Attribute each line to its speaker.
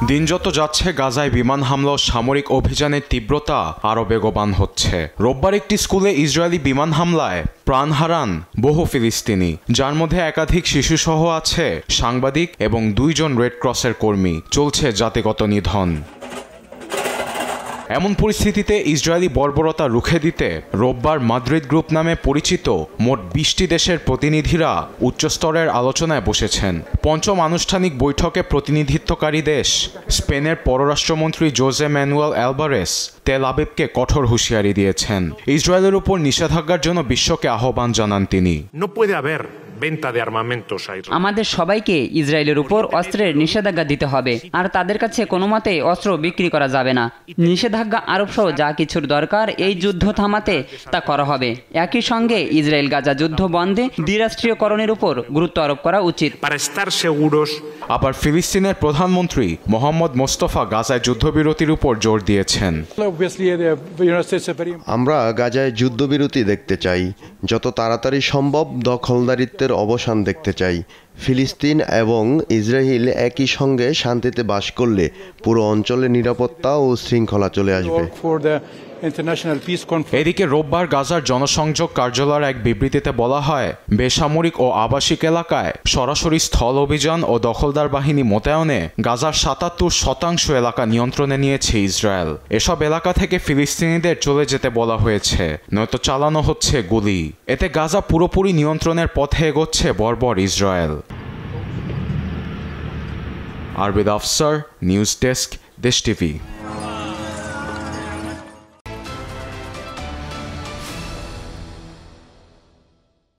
Speaker 1: দিন যত যাচ্ছে গাজায় বিমান হামলা ও সামরিক অভিযানের তীব্রতা আরও বেগবান হচ্ছে। রোববার একটি স্কুলে ইসরায়েলি বিমান হামলায় প্রাণ হারান বহু ফিলিস্তিনি, যার মধ্যে একাধিক শিশুসহ আছে সাংবাদিক এবং 2 জন রেড ক্রসের কর্মী। চলছে জাতিগত নিধন। এমন পরিস্থিতিতে ইসরায়েলি বর্বরতা রুখে দিতে রোববার মাদ্রিদ গ্রুপ নামে পরিচিত মোট 20টি দেশের প্রতিনিধিরা উচ্চস্তরের আলোচনায় বসেছেন। পঞ্চম আনুষ্ঠানিক বৈঠকে প্রতিনিধিত্বকারী দেশ স্পেনের পররাষ্ট্রমন্ত্রী জোজে ম্যানুয়েল আলভারেস তেল আবিবকে কঠোর হুঁশিয়ারি দিয়েছেন। ইসরায়েলের উপর নিষেধাজ্ঞার জন্য বিশ্বকে আহ্বান জানান তিনি।
Speaker 2: আমাদের সবাইকে ইসরায়েলের উপর অস্ত্রের নিষেধাজ্ঞা দিতে হবে, আর তাদের কাছে কোনো মতেই অস্ত্র বিক্রি করা যাবে না। নিষেধাজ্ঞা আরোপ সহ যা কিছুর দরকার এই যুদ্ধ থামাতে তা করা হবে। একই সঙ্গে ইসরায়েল গাজা যুদ্ধ বন্ধে দ্বিরাষ্ট্রীয়করণের উপর গুরুত্ব আরোপ করা উচিত।
Speaker 1: আবার ফিলিস্তিনের প্রধানমন্ত্রী মোহাম্মদ মোস্তফা গাজায় যুদ্ধবিরতির উপর জোর দিয়েছেন।
Speaker 3: আমরা গাজায় যুদ্ধবিরতি দেখতে চাই, যত তাড়াতাড়ি সম্ভব দখলদারিত্বের অবসান দেখতে চাই। ফিলিস্তিন এবং ইসরায়েল একই সঙ্গে শান্তিতে বাস করলে পুরো অঞ্চলে নিরাপত্তা ও শৃঙ্খলা চলে আসবে।
Speaker 1: এদিকে রোববার গাজার জনসংযোগ কার্যালয়ের এক বিবৃতিতে বলা হয়, বেসামরিক ও আবাসিক এলাকায় সরাসরি স্থল অভিযান ও দখলদার বাহিনী মোতায়েনে গাজার ৭৭% এলাকা নিয়ন্ত্রণে নিয়েছে ইসরায়েল। এসব এলাকা থেকে ফিলিস্তিনিদের চলে যেতে বলা হয়েছে, নয়তো চালানো হচ্ছে গুলি। এতে গাজা পুরোপুরি নিয়ন্ত্রণের পথে এগোচ্ছে বর্বর ইসরায়েল। আরবিদ আফসার, নিউজ ডেস্ক, দেশ টিভি।